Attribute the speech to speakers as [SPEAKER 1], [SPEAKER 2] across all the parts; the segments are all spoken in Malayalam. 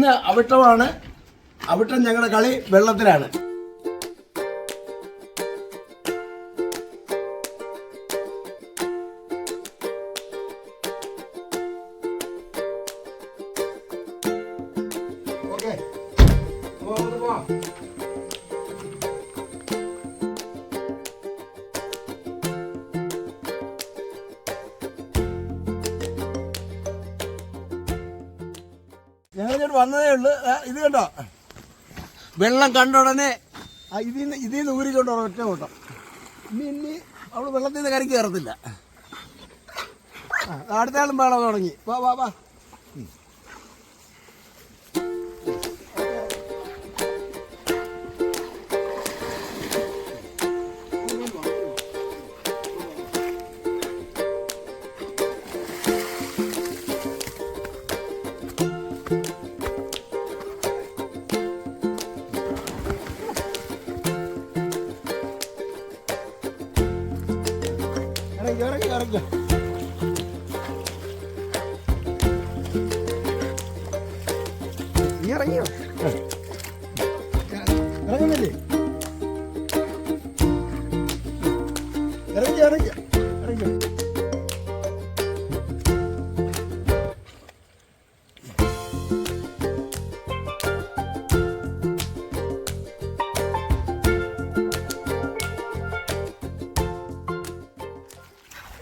[SPEAKER 1] ഇന്ന് അവിട്ടമാണ്. അവിട്ടം ഞങ്ങളുടെ കളി വെള്ളത്തിലാണ്. ഞങ്ങളിങ്ങോട്ട് വന്നതേ ഉള്ളു. ഇത് കണ്ടോ, വെള്ളം കണ്ട ഉടനെ ഇതിന്ന് ഊരിക്കൊണ്ടോ ഒറ്റ ഓട്ടം. ഇനി അവള് വെള്ളത്തിൽ നിന്ന് കരയ്ക്ക് കയറത്തില്ല. അടുത്ത ആളും വേണം തുടങ്ങി. വാ വാ വാ. ഇറങ്ങി ഇറങ്ങി നീ ഇറങ്ങിയോ? ഇറങ്ങുന്നില്ലേ? ഇറങ്ങി ഇറങ്ങി ഇറങ്ങി.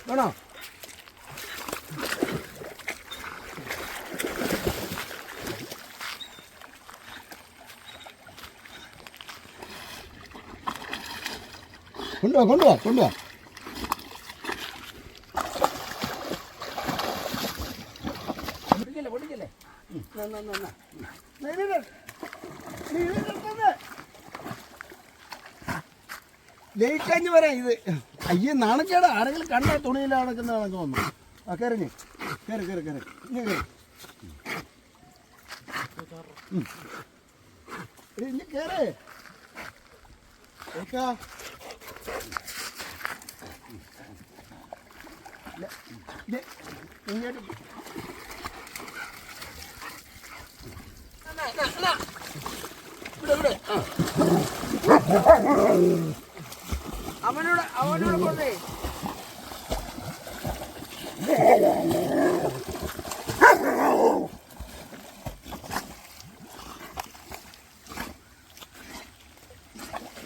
[SPEAKER 1] വേണോ? കൊണ്ടുവാ കൊണ്ടുവാ കൊണ്ടുവാ. പൊടിക്കല്ലേ പൊടിക്കല്ലേ. ലേക്കഞ്ഞ് വരാം. ഇത് അയ്യേ നാണക്കേടാ. ആരെങ്കിലും കണ്ട തുണിയിലാണെന്ന് തോന്നുന്നു. ആ കയറിഞ്ഞ് കയറി കയറി കയറി ഇങ്ങനെ കയറി ഇനി കയറേ. ഇങ്ങോട്ട് ഇവിടെ ഇവിടെ അവനോട് കൊണ്ടേ.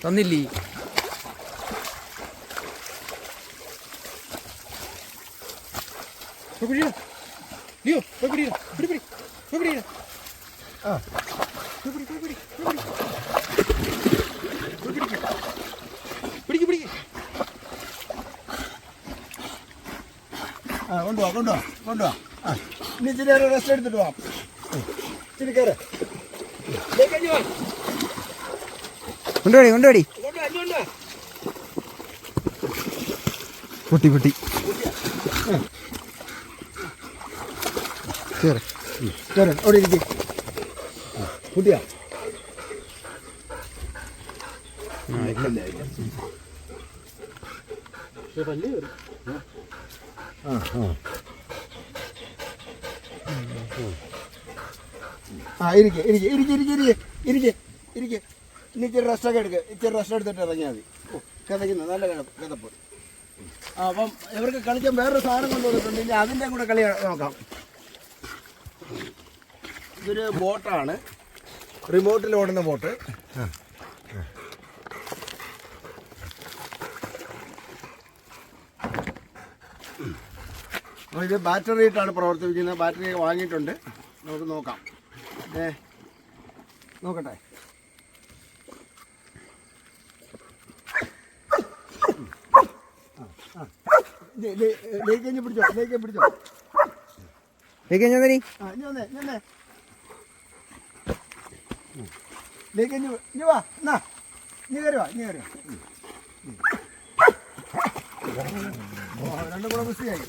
[SPEAKER 2] തന്നില്ലേ?
[SPEAKER 1] കൊണ്ടുപോവാ കൊണ്ടുപോവാ കൊണ്ടുപോവാ. ഇനി ഇച്ചിരി നേരം റെസ്റ്റ് എടുത്തിട്ട് പോവാം. ഇച്ചിരി കയറ്.
[SPEAKER 2] കൊണ്ടുപോടി കൊണ്ടുപോടി. പൊട്ടി പൊട്ടി
[SPEAKER 1] കയറ് കയറ്. അവിടെ ഇരിക്കും കുട്ടിയാ. ഇരിക്കെ ഇരിക്കെ ഇരിക്കെ ഇരിക്കെ ഇരിക്കെ ഇരിക്കെ ഇരിക്കെ. ഇനി ഇച്ചിരി റെസ്റ്റൊക്കെ എടുക്കുക. ഇച്ചിരി റെസ്റ്റ് എടുത്തിട്ട് ഇറങ്ങിയാൽ മതി. കിതയ്ക്കുന്നു നല്ല കിതപ്പ്. അപ്പം ഇവർക്ക് കളിക്കാൻ വേറൊരു സാധനം കൊണ്ടുവന്നിട്ടുണ്ട്. ഇനി അതിൻ്റെ കൂടെ കളി നോക്കാം. ഇതൊരു ബോട്ടാണ്, റിമോട്ടിൽ ഓടുന്ന ബോട്ട്. അപ്പോൾ ഇത് ബാറ്ററി ഇട്ടാണ് പ്രവർത്തിപ്പിക്കുന്നത്. ബാറ്ററി വാങ്ങിയിട്ടുണ്ട്. നമുക്ക് നോക്കാം. നോക്കട്ടെ. ലേക്കഞ്ഞ് പിടിച്ചോ, ലേക്കെ പിടിച്ചോ.
[SPEAKER 2] ലേക്കഞ്ഞ
[SPEAKER 1] ലേക്കഞ്ഞ് ഇനി വാ. എന്നാ ഇനി കയറി വാ, ഇനി കയറി വാ. രണ്ടും കൂടെ മിസ്റ്റിയായി.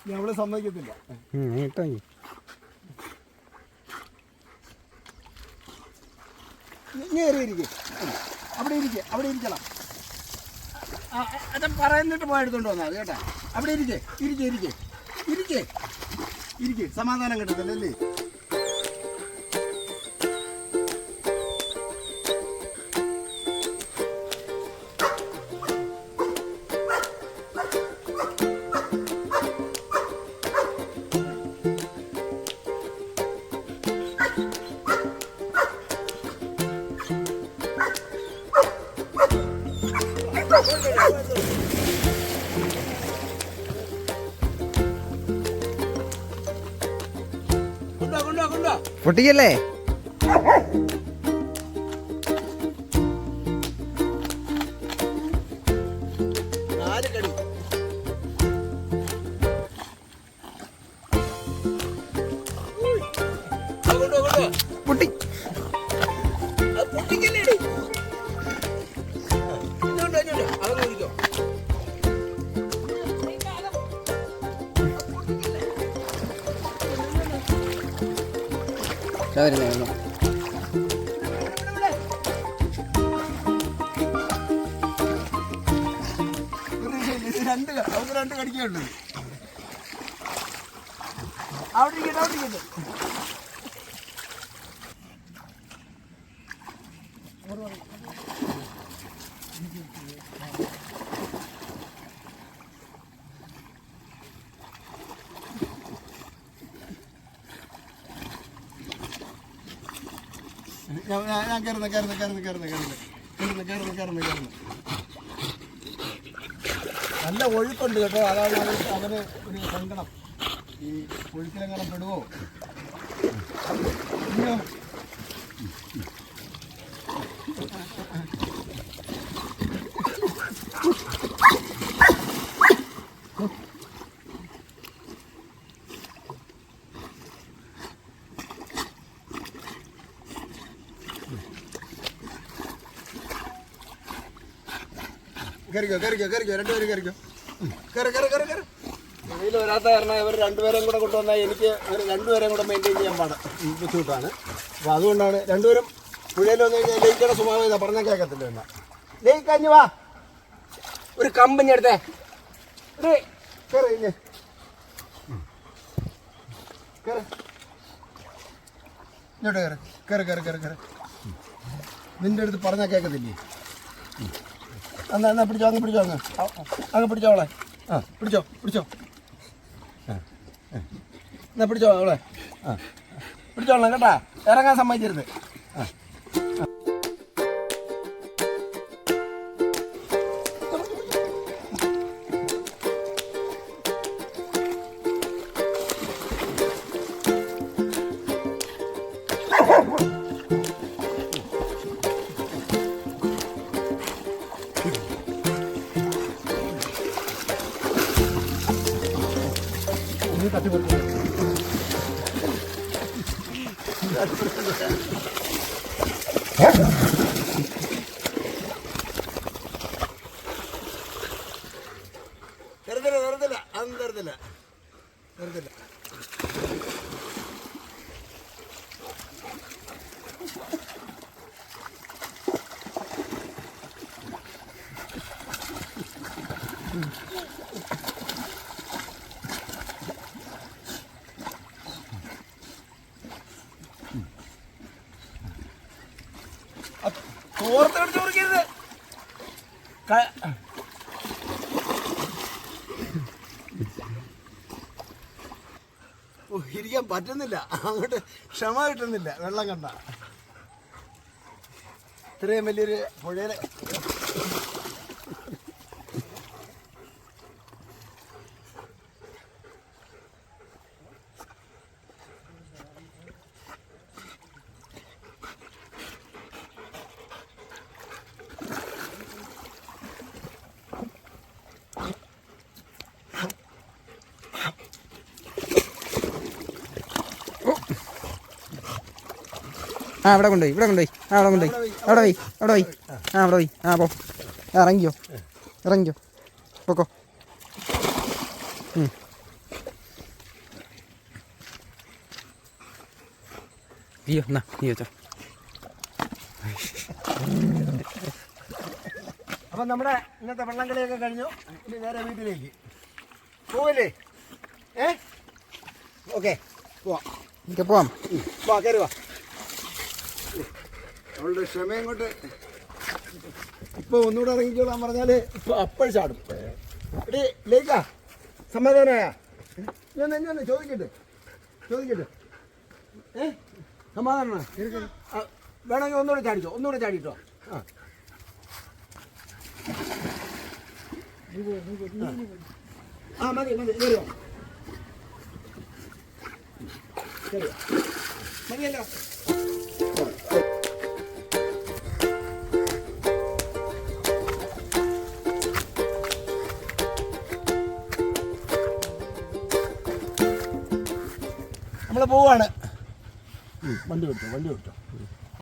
[SPEAKER 1] ഞമ്മള് സമ്മതിക്കത്തില്ല. ഇനി കയറി ഇരിക്കും. അവിടെ ഇരിക്കുക, അവിടെ ഇരിക്കണം. അച്ഛൻ പറയുന്നിട്ട് പോയി എടുത്തോണ്ട് വന്നാൽ മതി കേട്ടാ. അവിടെ ഇരിക്കേ ഇരിക്കേ ഇരിക്കേ ഇരിക്കേ ഇരിക്കേ, സമാധാനം കിട്ടത്തില്ലല്ലേ.
[SPEAKER 2] പൊട്ടിക്കല്ലേ? പൊട്ടി വരുന്നേ.
[SPEAKER 1] രണ്ട് കടിക്കുള്ളൂ. അവിടെ ഇരിക്കട്ടെ അവിടെ ഇരിക്കട്ടെ. ഞാൻ കയറുന്നു. നല്ല ഒഴുക്കുണ്ട് കേട്ടോ. അതാണ് അവന് ഒരു സങ്കടം. ഈ ഒഴുക്കിലെങ്ങനെ പെടുവോ? കയറിക്കോ രണ്ടുപേരും കയറിക്കോ. വെയിൽ വരാത്ത കാരണം ഇവർ രണ്ടുപേരെയും കൂടെ കൊണ്ടുവന്നാൽ എനിക്ക് രണ്ടുപേരെയും കൂടെ മെയിൻറ്റെയിൻ ചെയ്യാൻ ബുദ്ധിമുട്ടാണ്. അപ്പോൾ അതുകൊണ്ടാണ് രണ്ടുപേരും പുഴയിൽ വന്നു കഴിഞ്ഞാൽ ലയിക്കയുടെ സ്വഭാവം ഇതാ, പറഞ്ഞാൽ കേൾക്കത്തില്ല. എന്നാ ലയിക്കഞ്ഞു വാ, ഒരു കമ്പനി എടുത്തേ. ഇങ്ങോട്ട് നിന്റെ അടുത്ത് പറഞ്ഞാൽ കേൾക്കത്തില്ലേ? എന്നാ പിടിച്ചോ, അങ്ങ് പിടിച്ചോളെ. പിടിച്ചോ എന്നാ പിടിച്ചോ അവളെ. പിടിച്ചോളാം കേട്ടാ, ഇറങ്ങാൻ സമ്മതിക്കരുത്. തരത്തില്ല. തോർത്തെടുത്ത് കൊടുക്കരുത്. ഇരിക്കാൻ പറ്റുന്നില്ല, അങ്ങോട്ട് ക്ഷമ കിട്ടുന്നില്ല. വെള്ളം കണ്ട ഇത്രയും വലിയൊരു പുഴയിലെ
[SPEAKER 2] ഇവിടെ കൊണ്ടുപോയി അവിടെ പോയി പോ. ഇറങ്ങിയോ പോക്കോ. അയ്യോ എന്നാ നീ വെച്ചോ.
[SPEAKER 1] അപ്പം നമ്മുടെ ഇന്നത്തെ വള്ളംകളിയൊക്കെ കഴിഞ്ഞു. ഇനി നേരെ വീട്ടിലേക്ക് പോവില്ലേ? ഓക്കെ, പോവാം.
[SPEAKER 2] എനിക്ക് പോവാം.
[SPEAKER 1] വാ, കയറി വാ. അവളുടെ ക്ഷമയും കൊണ്ട് ഇപ്പോൾ ഒന്നുകൂടെ ഇറങ്ങിക്കോളാൻ പറഞ്ഞാൽ ഇപ്പോൾ അപ്പോൾ ചാടും. എടീ ലേക്കാ, സമാധാനമായാ? ഞാൻ ചോദിക്കട്ടെ സമാധാനമാണ്. വേണമെങ്കിൽ ഒന്നുകൂടെ ചാടിട്ടോ. മതി കയറിയോ? മതിയല്ലോ. നമ്മൾ പോവാണ്. വണ്ടി വിട്ടോ.